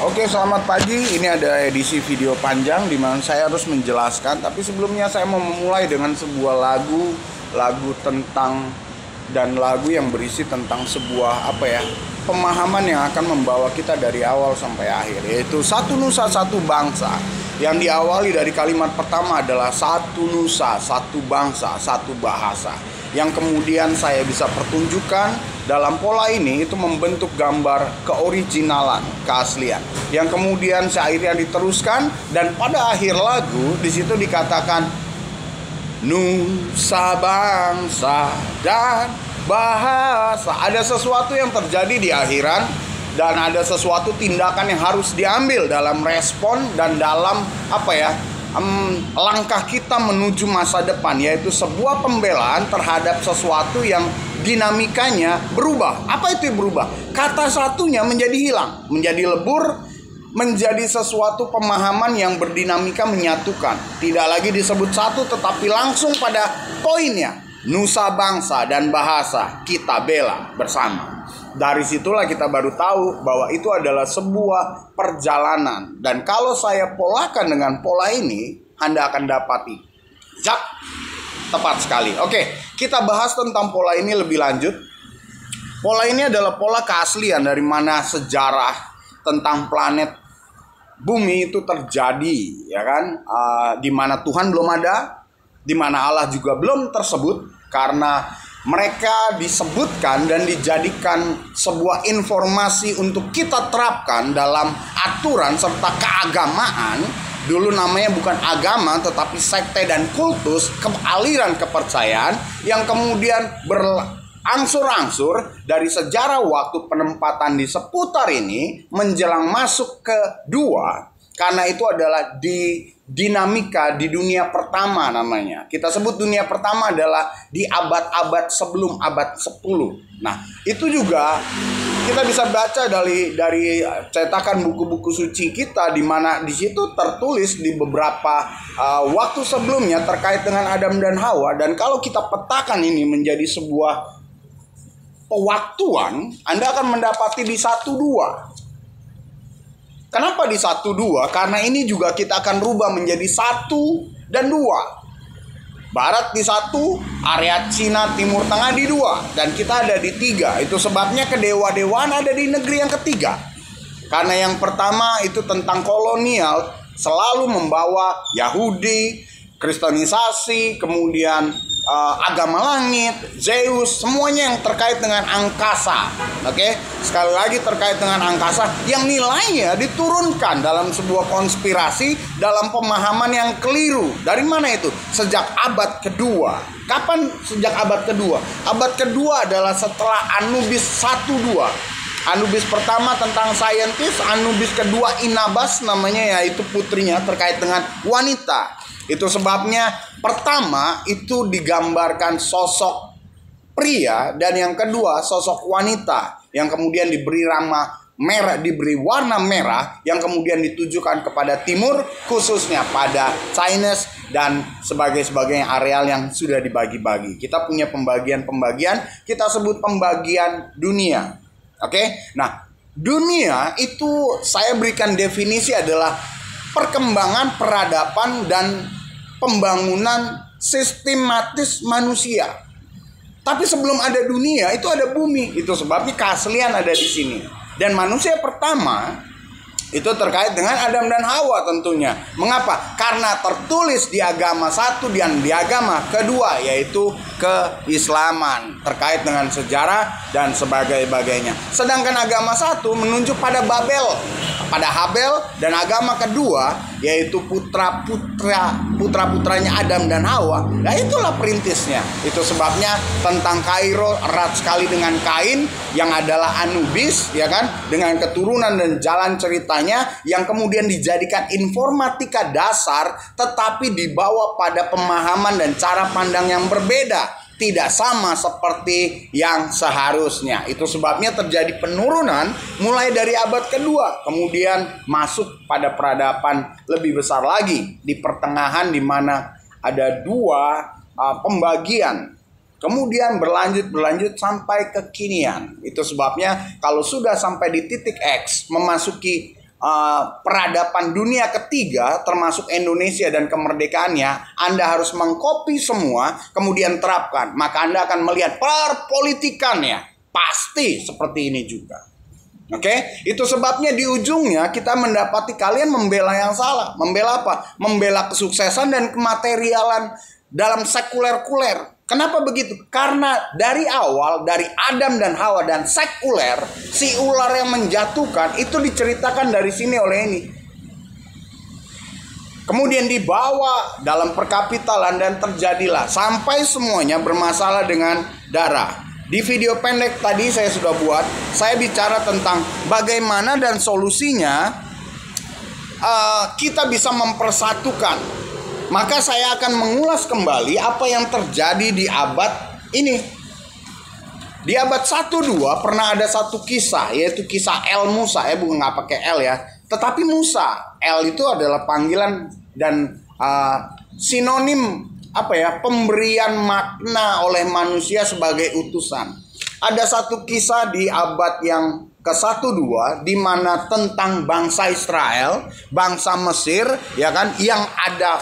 Oke, selamat pagi. Ini ada edisi video panjang di mana saya harus menjelaskan. Tapi sebelumnya saya mau memulai dengan sebuah lagu tentang dan lagu yang berisi tentang sebuah pemahaman yang akan membawa kita dari awal sampai akhir, yaitu satu nusa satu bangsa. Yang diawali dari kalimat pertama adalah satu nusa, satu bangsa, satu bahasa. Yang kemudian saya bisa pertunjukkan dalam pola ini itu membentuk gambar keoriginalan, keaslian. Yang kemudian akhirnya diteruskan dan pada akhir lagu di situ dikatakan nusa bangsa dan bahasa. Ada sesuatu yang terjadi di akhiran dan ada sesuatu tindakan yang harus diambil dalam respon dan dalam langkah kita menuju masa depan, yaitu sebuah pembelaan terhadap sesuatu yang dinamikanya berubah. Apa itu yang berubah? Kata satunya menjadi hilang, menjadi lebur, menjadi sesuatu pemahaman yang berdinamika menyatukan. Tidak lagi disebut satu tetapi langsung pada poinnya. Nusa bangsa dan bahasa kita bela bersama. Dari situlah kita baru tahu bahwa itu adalah sebuah perjalanan. Dan kalau saya polakan dengan pola ini, Anda akan dapati. Tepat sekali. Oke, kita bahas tentang pola ini lebih lanjut. Pola ini adalah pola keaslian dari mana sejarah tentang planet bumi itu terjadi, ya kan? Di mana Tuhan belum ada, di mana Allah juga belum tersebut, karena mereka disebutkan dan dijadikan sebuah informasi untuk kita terapkan dalam aturan serta keagamaan. Dulu namanya bukan agama tetapi sekte dan kultus, aliran kepercayaan yang kemudian berangsur-angsur dari sejarah waktu penempatan di seputar ini menjelang masuk kedua. Karena itu adalah di dinamika di dunia pertama namanya. Kita sebut dunia pertama adalah di abad-abad sebelum abad 10. Nah, itu juga kita bisa baca dari cetakan buku-buku suci kita, di mana di situ tertulis di beberapa waktu sebelumnya terkait dengan Adam dan Hawa. Dan kalau kita petakan ini menjadi sebuah pewaktuan, Anda akan mendapati di 1-2. Kenapa di 1-2? Karena ini juga kita akan rubah menjadi 1 dan 2. Barat di 1, area Cina Timur Tengah di 2, dan kita ada di 3. Itu sebabnya kedewa-dewaan ada di negeri yang ketiga. Karena yang pertama itu tentang kolonial, selalu membawa Yahudi, kristenisasi, kemudian agama langit, Zeus, semuanya yang terkait dengan angkasa. Oke, sekali lagi terkait dengan angkasa yang nilainya diturunkan dalam sebuah konspirasi, dalam pemahaman yang keliru. Dari mana itu? Sejak abad kedua. Kapan sejak abad kedua? Abad kedua adalah setelah Anubis 1-2. Anubis pertama tentang saintis, Anubis kedua Inabas namanya, yaitu putrinya terkait dengan wanita. Itu sebabnya pertama itu digambarkan sosok pria, dan yang kedua sosok wanita yang kemudian diberi warna merah yang kemudian ditujukan kepada timur, khususnya pada Chinese dan sebagainya areal yang sudah dibagi-bagi. Kita punya pembagian, kita sebut pembagian dunia. Oke? Nah, dunia itu saya berikan definisi adalah perkembangan peradaban dan pembangunan sistematis manusia. Tapi sebelum ada dunia itu ada bumi. Itu sebabnya keaslian ada di sini. Dan manusia pertama itu terkait dengan Adam dan Hawa tentunya. Mengapa? Karena tertulis di agama 1 dan di agama kedua, yaitu keislaman, terkait dengan sejarah dan sebagainya. Sedangkan agama 1 menunjuk pada Babel, pada Habel, dan agama kedua yaitu putra-putranya Adam dan Hawa. Nah, itulah perintisnya. Itu sebabnya tentang Kairo erat sekali dengan Kain yang adalah Anubis, ya kan? Dengan keturunan dan jalan ceritanya yang kemudian dijadikan informatika dasar, tetapi dibawa pada pemahaman dan cara pandang yang berbeda. Tidak sama seperti yang seharusnya. Itu sebabnya terjadi penurunan mulai dari abad kedua, kemudian masuk pada peradaban lebih besar lagi di pertengahan, di mana ada 2 pembagian. Kemudian berlanjut sampai kekinian. Itu sebabnya kalau sudah sampai di titik X, memasuki peradaban dunia ketiga termasuk Indonesia dan kemerdekaannya, Anda harus mengcopy semua kemudian terapkan, maka Anda akan melihat perpolitikannya pasti seperti ini juga. Oke, itu sebabnya di ujungnya kita mendapati kalian membela yang salah. Membela apa? Membela kesuksesan dan kematerialan dalam sekuler-kuler. Kenapa begitu? Karena dari awal, dari Adam dan Hawa dan sekuler, si ular yang menjatuhkan itu diceritakan dari sini oleh ini. Kemudian dibawa dalam perkapitalan dan terjadilah sampai semuanya bermasalah dengan darah. Di video pendek tadi saya sudah buat, saya bicara tentang bagaimana dan solusinya kita bisa mempersatukan. Maka saya akan mengulas kembali apa yang terjadi di abad ini. Di abad 1-2 pernah ada satu kisah, yaitu kisah El Musa. Bukan nggak pakai L ya, tetapi Musa. El itu adalah panggilan dan sinonim pemberian makna oleh manusia sebagai utusan. Ada satu kisah di abad yang ke-1-2 di mana tentang bangsa Israel, bangsa Mesir, ya kan, yang ada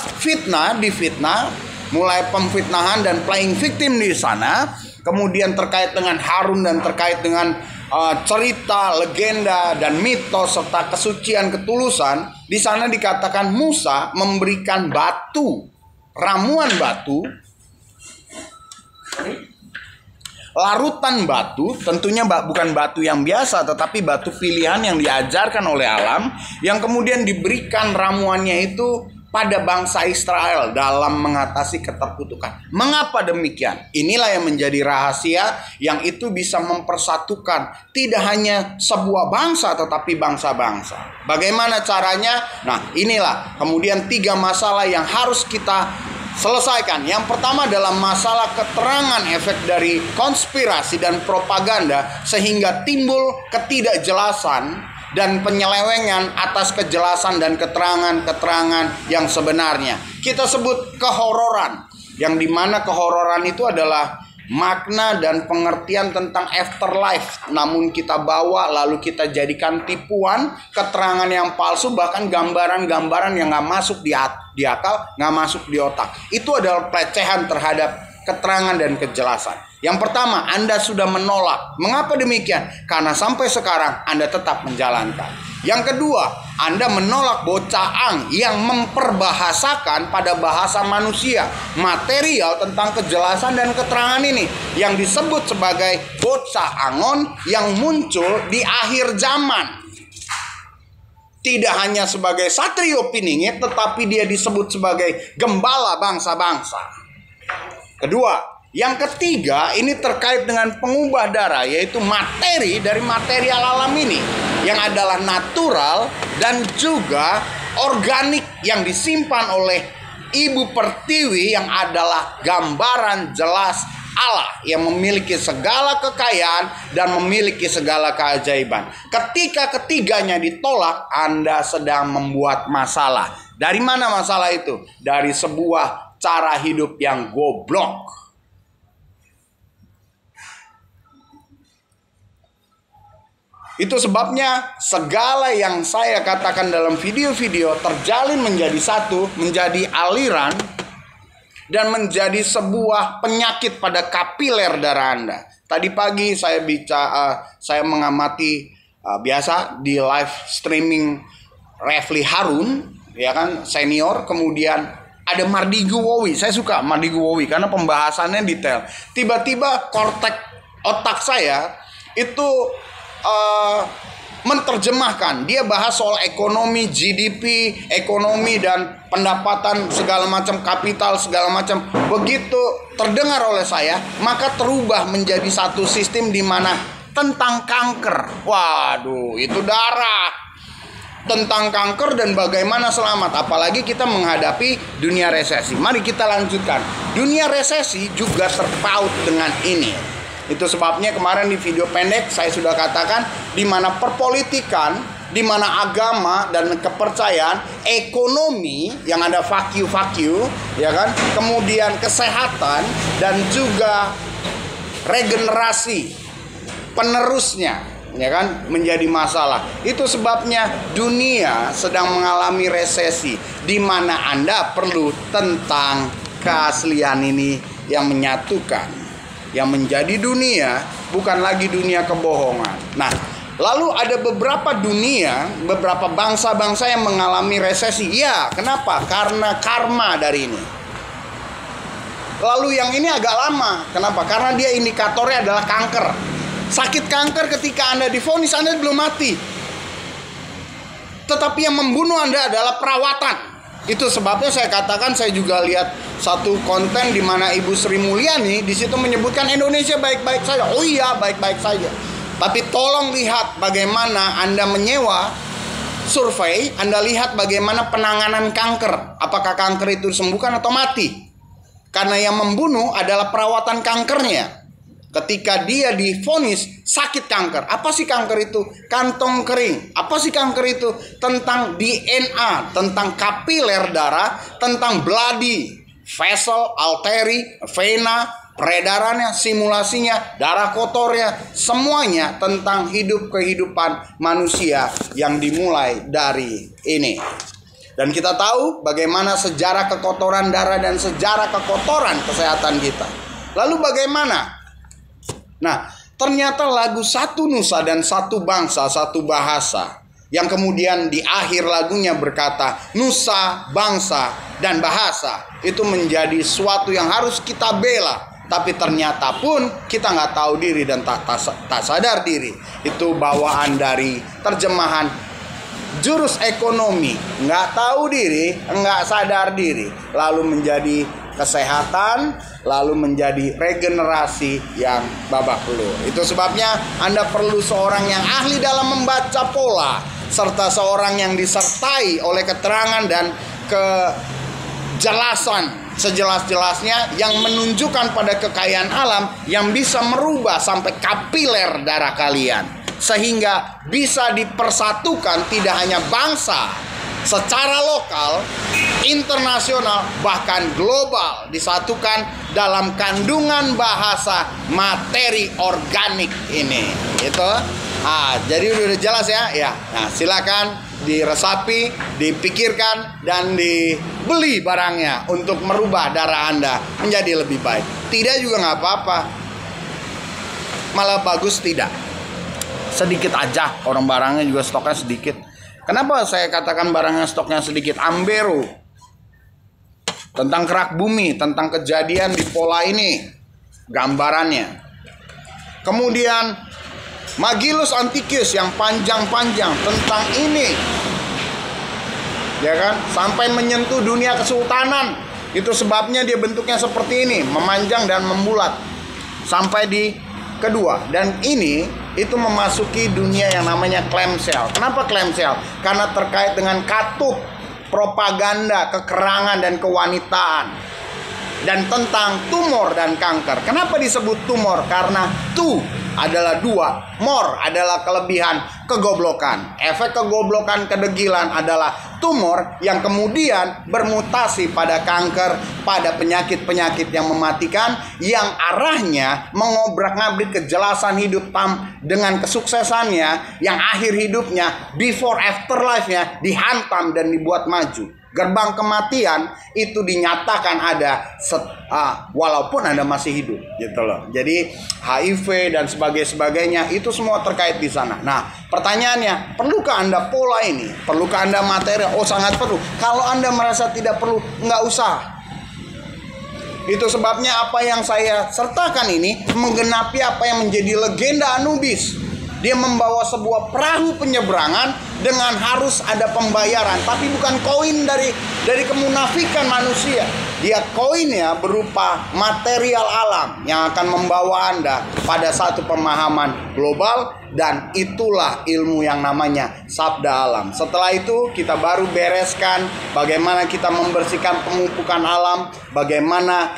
difitnah, mulai pemfitnahan dan playing victim di sana. Kemudian terkait dengan Harun dan terkait dengan cerita, legenda dan mitos serta kesucian ketulusan. Di sana dikatakan Musa memberikan ramuan batu, larutan batu, tentunya bukan batu yang biasa, tetapi batu pilihan yang diajarkan oleh alam, yang kemudian diberikan ramuannya itu pada bangsa Israel dalam mengatasi keterkutukan. Mengapa demikian? Inilah yang menjadi rahasia yang itu bisa mempersatukan tidak hanya sebuah bangsa tetapi bangsa-bangsa. Bagaimana caranya? Nah, inilah kemudian 3 masalah yang harus kita selesaikan. Yang pertama adalah masalah keterangan efek dari konspirasi dan propaganda sehingga timbul ketidakjelasan dan penyelewengan atas kejelasan dan keterangan-keterangan yang sebenarnya. Kita sebut kehororan, yang dimana kehororan itu adalah makna dan pengertian tentang afterlife, namun kita bawa lalu kita jadikan tipuan, keterangan yang palsu, bahkan gambaran-gambaran yang gak masuk di akal, gak masuk di otak. Itu adalah pelecehan terhadap keterangan dan kejelasan. Yang pertama, Anda sudah menolak. Mengapa demikian? Karena sampai sekarang Anda tetap menjalankan. Yang kedua, Anda menolak bocaang yang memperbahasakan pada bahasa manusia material tentang kejelasan dan keterangan ini, yang disebut sebagai bocaangon yang muncul di akhir zaman. Tidak hanya sebagai satrio piningit, tetapi dia disebut sebagai gembala bangsa-bangsa. Kedua, yang ketiga, ini terkait dengan pengubah darah, yaitu materi dari material alam ini, yang adalah natural dan juga organik yang disimpan oleh Ibu Pertiwi, yang adalah gambaran jelas Allah yang memiliki segala kekayaan dan memiliki segala keajaiban. Ketika ketiganya ditolak, Anda sedang membuat masalah. Dari mana masalah itu? Dari sebuah cara hidup yang goblok. Itu sebabnya segala yang saya katakan dalam video-video terjalin menjadi satu, menjadi aliran, dan menjadi sebuah penyakit pada kapiler darah Anda. Tadi pagi saya mengamati biasa di live streaming Refli Harun, ya kan, senior. Kemudian ada Mardigu Wowi. Saya suka Mardigu Wowi karena pembahasannya detail. Tiba-tiba kortek otak saya itu menerjemahkan. Dia bahas soal ekonomi, GDP, ekonomi dan pendapatan segala macam, kapital segala macam. Begitu terdengar oleh saya, maka terubah menjadi satu sistem di mana tentang kanker. Waduh, itu darah. Tentang kanker dan bagaimana selamat. Apalagi kita menghadapi dunia resesi. Mari kita lanjutkan. Dunia resesi juga terpaut dengan ini. Itu sebabnya kemarin di video pendek saya sudah katakan, di mana perpolitikan, di mana agama dan kepercayaan, ekonomi yang ada fakyu, ya kan, kemudian kesehatan dan juga regenerasi penerusnya, ya kan, menjadi masalah. Itu sebabnya dunia sedang mengalami resesi, di mana Anda perlu tentang keaslian ini yang menyatukan, yang menjadi dunia bukan lagi dunia kebohongan. Nah, lalu ada beberapa dunia, beberapa bangsa-bangsa yang mengalami resesi. Ya, kenapa? Karena karma dari ini. Lalu yang ini agak lama. Kenapa? Karena dia indikatornya adalah kanker. Sakit kanker ketika Anda divonis, Anda belum mati. Tetapi yang membunuh Anda adalah perawatan. Itu sebabnya saya katakan, saya juga lihat satu konten di mana Ibu Sri Mulyani di situ menyebutkan Indonesia baik-baik saja. Oh iya, baik-baik saja. Tapi tolong lihat bagaimana Anda menyewa survei, Anda lihat bagaimana penanganan kanker. Apakah kanker itu disembuhkan atau mati? Karena yang membunuh adalah perawatan kankernya. Ketika dia divonis sakit kanker. Apa sih kanker itu? Kantong kering. Apa sih kanker itu? Tentang DNA, tentang kapiler darah, tentang bloody vessel, arteri, vena, peredarannya, simulasinya, darah kotornya, semuanya tentang kehidupan manusia yang dimulai dari ini. Dan kita tahu bagaimana sejarah kekotoran darah dan sejarah kekotoran kesehatan kita. Lalu bagaimana? Nah, ternyata lagu Satu Nusa dan Satu Bangsa, Satu Bahasa, yang kemudian di akhir lagunya berkata Nusa, Bangsa, dan Bahasa, itu menjadi suatu yang harus kita bela. Tapi ternyata pun kita nggak tahu diri dan tak sadar diri. Itu bawaan dari terjemahan jurus ekonomi, nggak tahu diri, nggak sadar diri, lalu menjadi kesehatan, lalu menjadi regenerasi yang babak belur. Itu sebabnya Anda perlu seorang yang ahli dalam membaca pola, serta seorang yang disertai oleh keterangan dan kejelasan sejelas-jelasnya yang menunjukkan pada kekayaan alam yang bisa merubah sampai kapiler darah kalian, sehingga bisa dipersatukan tidak hanya bangsa secara lokal, internasional, bahkan global, disatukan dalam kandungan bahasa materi organik ini. Itu. Jadi udah jelas ya. Ya. Nah, silakan diresapi, dipikirkan, dan dibeli barangnya untuk merubah darah Anda menjadi lebih baik. Tidak juga nggak apa-apa. Malah bagus tidak. Sedikit aja, orang barangnya juga stoknya sedikit. Kenapa saya katakan barangnya stoknya sedikit? Ambero, tentang kerak bumi, tentang kejadian di pola ini, gambarannya. Kemudian Magillus Anticius yang panjang-panjang tentang ini, ya kan, sampai menyentuh dunia kesultanan. Itu sebabnya dia bentuknya seperti ini, memanjang dan membulat sampai di kedua. Dan ini itu memasuki dunia yang namanya clamshell. Kenapa clamshell? Karena terkait dengan katup, propaganda, kekerangan dan kewanitaan, dan tentang tumor dan kanker. Kenapa disebut tumor? Karena adalah dua, mor adalah kelebihan kegoblokan. Efek kegoblokan kedegilan adalah tumor yang kemudian bermutasi pada kanker, pada penyakit-penyakit yang mematikan, yang arahnya mengobrak-ngabrik kejelasan hidup dengan kesuksesannya, yang akhir hidupnya, before afterlife-nya dihantam dan dibuat maju. Gerbang kematian itu dinyatakan ada walaupun Anda masih hidup, gitu loh. Jadi HIV dan sebagainya itu semua terkait di sana. Nah, pertanyaannya, perlukah Anda pola ini? Perlukah Anda materi? Oh, sangat perlu. Kalau Anda merasa tidak perlu, nggak usah. Itu sebabnya apa yang saya sertakan ini menggenapi apa yang menjadi legenda Anubis. Dia membawa sebuah perahu penyeberangan dengan harus ada pembayaran, tapi bukan koin dari kemunafikan manusia. Dia koinnya berupa material alam yang akan membawa Anda pada satu pemahaman global, dan itulah ilmu yang namanya sabda alam. Setelah itu kita baru bereskan bagaimana kita membersihkan pemupukan alam, bagaimana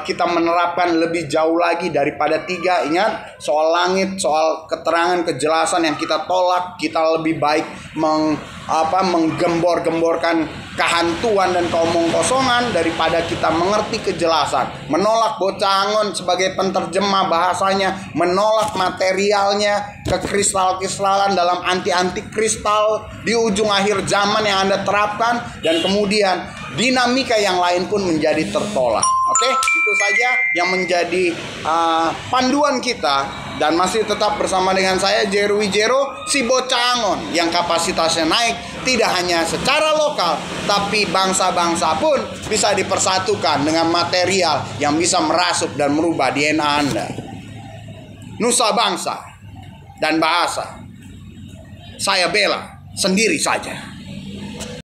kita menerapkan lebih jauh lagi daripada 3. Ingat soal langit, soal keterangan, kejelasan yang kita tolak. Kita lebih baik menggembor-gemborkan kehantuan dan keomong kosongan daripada kita mengerti kejelasan. Menolak bocah Angon sebagai penterjemah bahasanya, menolak materialnya, kekristal-kristalan dalam anti kristal di ujung akhir zaman yang Anda terapkan, dan kemudian dinamika yang lain pun menjadi tertolak. Oke, itu saja yang menjadi panduan kita. Dan masih tetap bersama dengan saya Jero Wijero, si bocah Angon yang kapasitasnya naik tidak hanya secara lokal, tapi bangsa-bangsa pun bisa dipersatukan dengan material yang bisa merasuk dan merubah DNA Anda. Nusa bangsa dan bahasa saya bela sendiri saja.